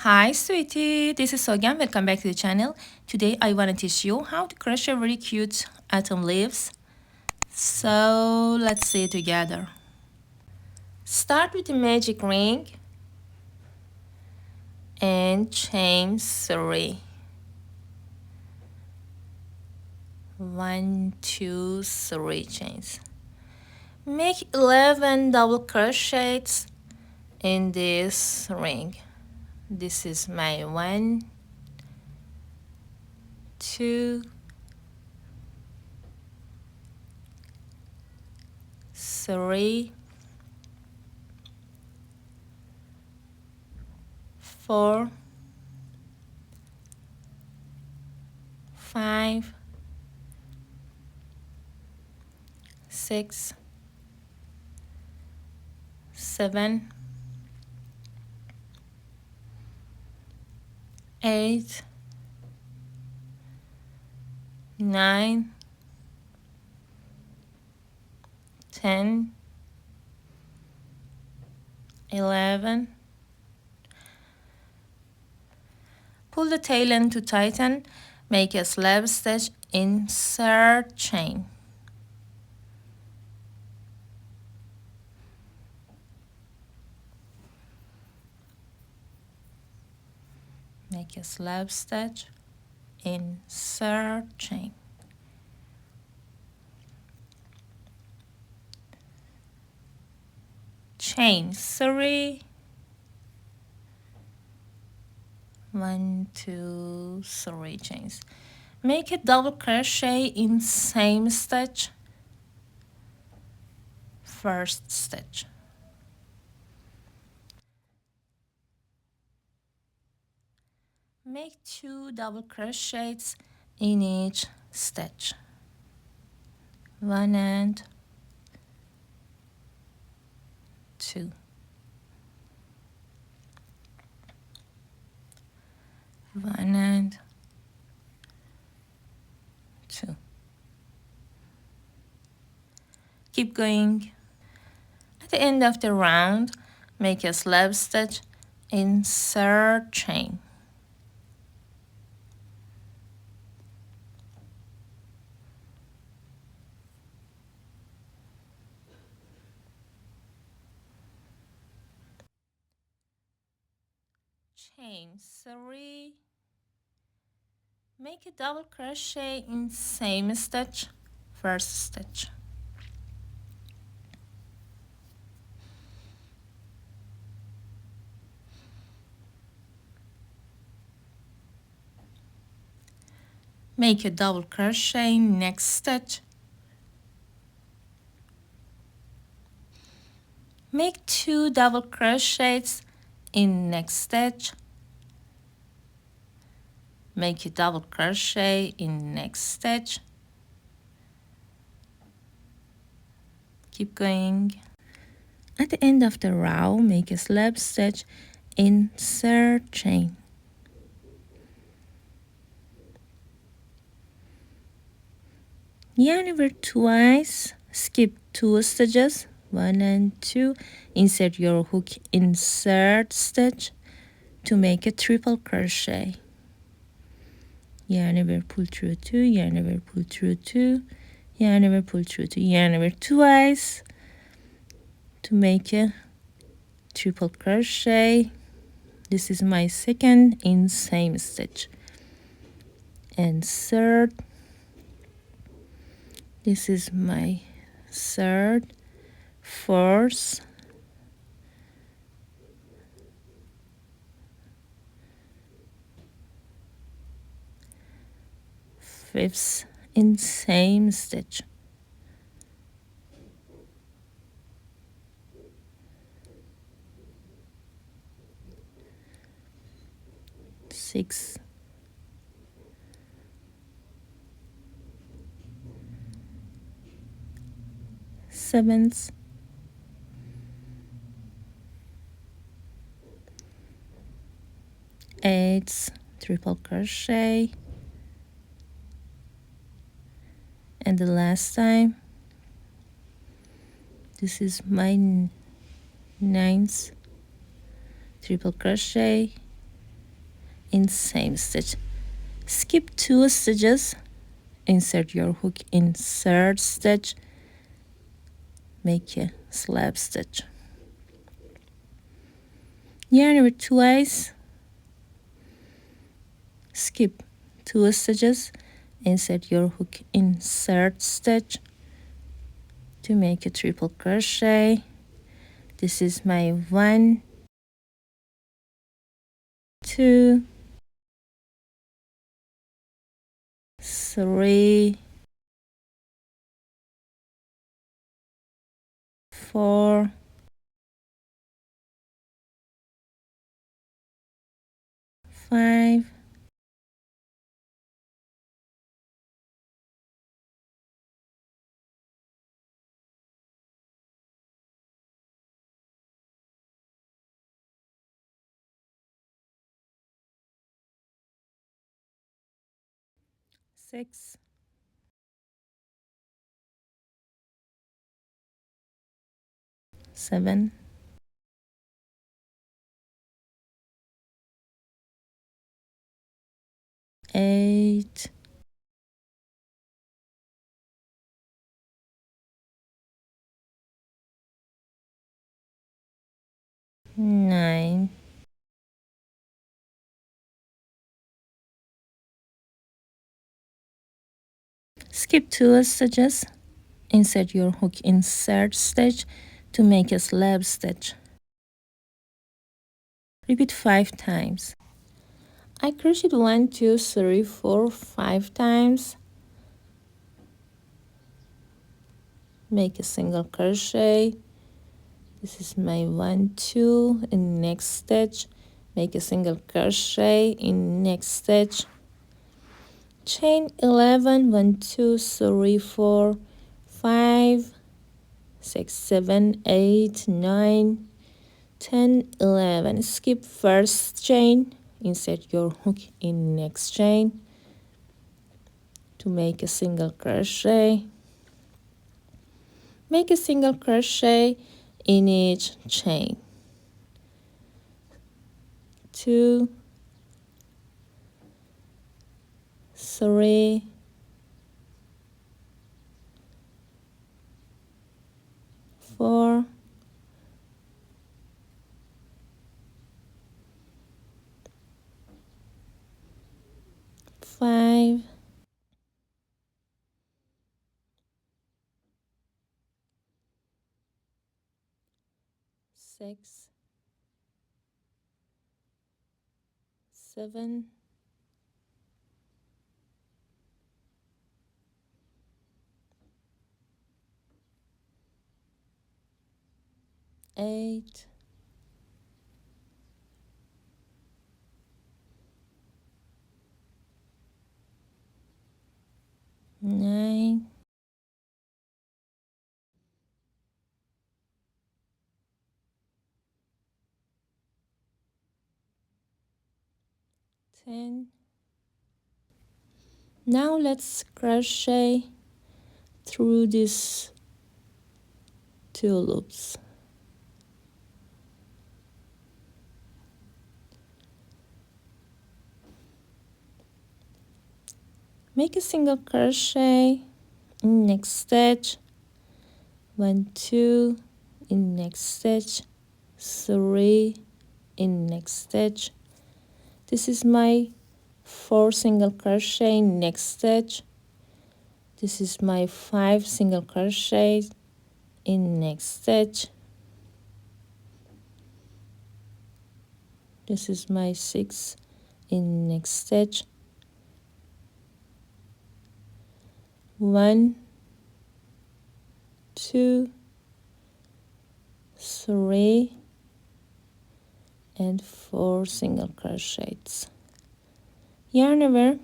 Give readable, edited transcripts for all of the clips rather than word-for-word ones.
Hi sweetie, this is Sogan. Welcome back to the channel. Today I want to teach you how to crochet very cute autumn leaves. So let's see it together. Start with the magic ring and chain 3. 1, 2, 3 chains. Make 11 double crochets in this ring. This is my 1, 2, 3, 4, 5, 6, 7, 8, 9, 10, 11. Pull the tail end to tighten. Make a slab stitch in third chain. Make a slab stitch in third chain. Chain 3. 1, 2, 3 chains. Make a double crochet in same stitch, first stitch. Make 2 double crochets in each stitch. 1 and 2. 1 and 2. Keep going. At the end of the round, make a slab stitch in third chain. Chain 3. Make a double crochet in same stitch, first stitch. Make a double crochet next stitch. Make 2 double crochets in next stitch. Make a double crochet in next stitch. Keep going. At the end of the row, make a slab stitch in third chain. Yarn over twice, skip 2 stitches, 1 and 2. Insert your hook in third stitch to make a triple crochet. Yarn over, pull through 2, yarn over, pull through 2, yarn over, pull through 2, yarn over twice to make a triple crochet. This is my second in same stitch. And third, this is my third, fourth, fifth in same stitch. Sixth, seventh, eighth, triple crochet, and the last time, this is my ninth, triple crochet, in same stitch. Skip 2 stitches, insert your hook in third stitch, make a slab stitch. Yarn over twice, skip 2 stitches, insert your hook in third stitch to make a triple crochet. This is my 1, 2, 3, 4, 5, 6, 7, 8, 9, skip 2 stitches, insert your hook in third stitch to make a slab stitch. Repeat 5 times. I crocheted 1, 2, 3, 4, 5 times. Make a single crochet. This is my 1, 2 in next stitch. Make a single crochet in next stitch. Chain 11, 1, 2, 3, 4, 5, 6, 7, 8, 9, 10, 11. Skip first chain, insert your hook in next chain to make a single crochet. Make a single crochet in each chain. 2, 3, 4, 5, 6, 7, 8, 9, 10. Now let's crochet through these 2 loops. Make a single crochet in next stitch, 1, 2 in next stitch, 3 in next stitch. This is my 4 single crochet in next stitch. This is my 5 single crochet in next stitch. This is my 6 in next stitch. 1, 2, 3, and 4 single crochets. Yarn over,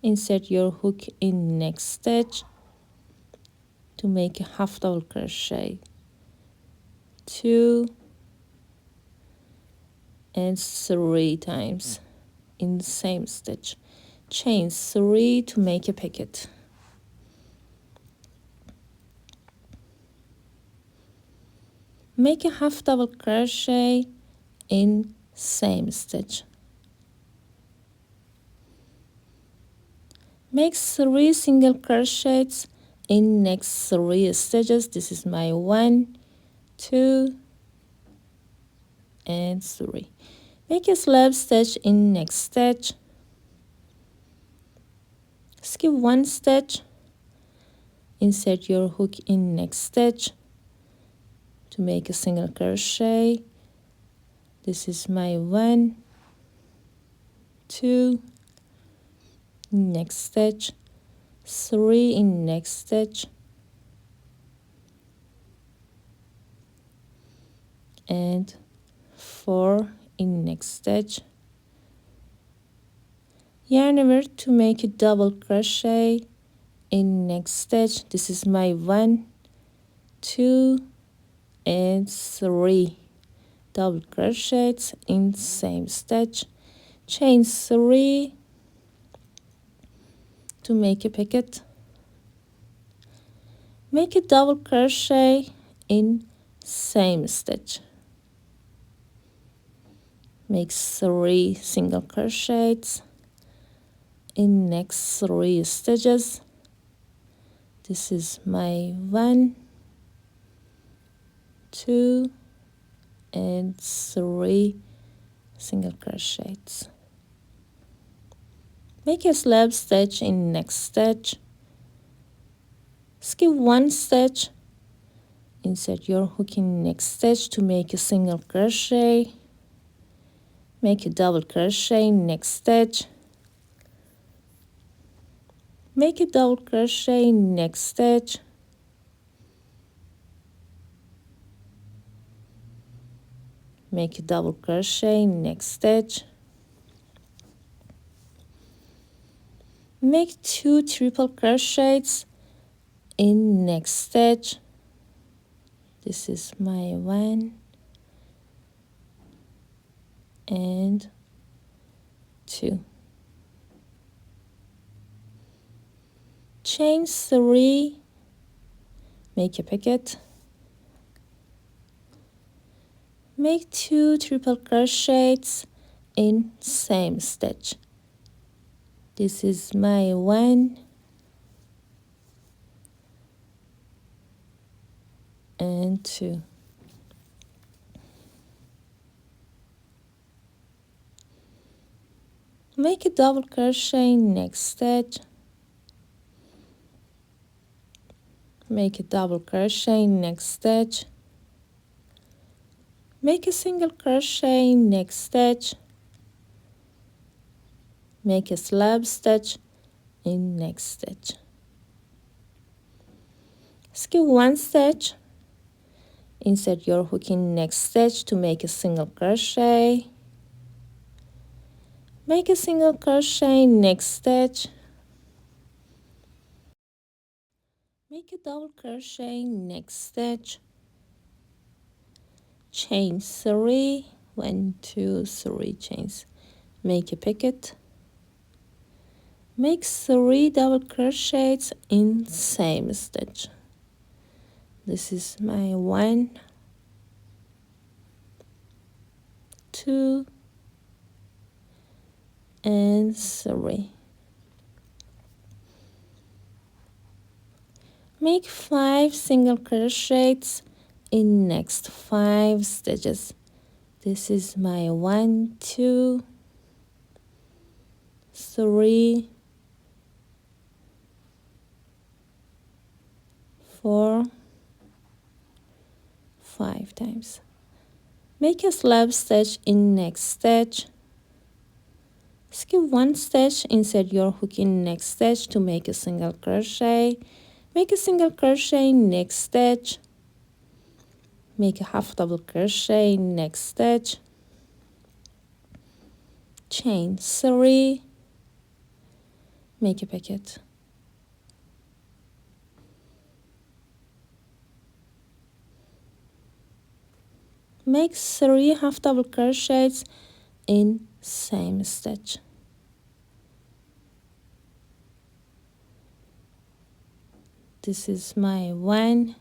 insert your hook in next stitch to make a half double crochet. 2 and 3 times in the same stitch. Chain 3 to make a picket. Make a half double crochet in same stitch. Make 3 single crochets in next 3 stitches. This is my 1, 2 and 3. Make a slab stitch in next stitch. Skip 1 stitch. Insert your hook in next stitch to make a single crochet. This is my 1, 2, next stitch, 3 in next stitch, and 4 in next stitch. Yarn over to make a double crochet in next stitch. This is my 1, 2 and 3 double crochets in same stitch. Chain 3 to make a pocket. Make a double crochet in same stitch. Make 3 single crochets in next 3 stitches. This is my 1, 2 and 3 single crochets. Make a slab stitch in next stitch. Skip 1 stitch. Insert your hook in next stitch to make a single crochet. Make a double crochet in next stitch. Make a double crochet in next stitch. Make a double crochet in next stitch. Make 2 triple crochets in next stitch. This is my 1 and 2. Chain 3, make a pocket. Make 2 triple crochets in same stitch. This is my 1 and 2. Make a double crochet in next stitch. Make a double crochet in next stitch. Make a single crochet in next stitch. Make a slab stitch in next stitch. Skip 1 stitch. Insert your hook in next stitch to make a single crochet. Make a single crochet in next stitch. Make a double crochet in next stitch. Chain 3, 1, 2, 3 chains. Make a pocket. Make 3 double crochets in same stitch. This is my 1, 2 and 3. Make 5 single crochets in next 5 stitches. This is my 1, 2, 3, 4, 5 times. Make a slab stitch in next stitch. Skip 1 stitch, insert your hook in next stitch to make a single crochet. Make a single crochet in next stitch. Make a half double crochet in next stitch. Chain 3. Make a pocket. Make 3 half double crochets in same stitch. This is my 1,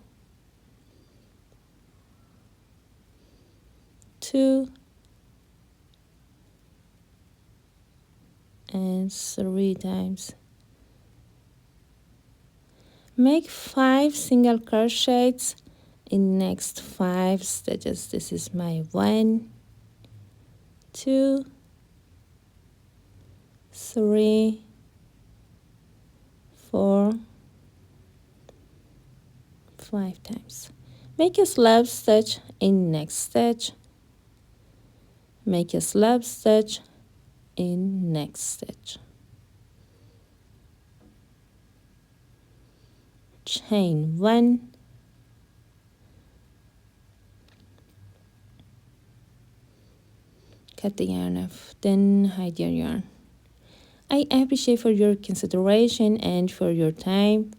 2 and 3 times. Make 5 single crochets in next 5 stitches. This is my 1, 2, 3, 4, 5 times. Make a slip stitch in next stitch. Make a slip stitch in next stitch. Chain 1, cut the yarn off, then hide your yarn. I appreciate for your consideration and for your time.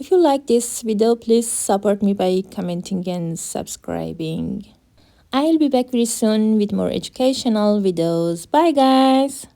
If you like this video, please support me by commenting and subscribing. I'll be back very soon with more educational videos. Bye guys!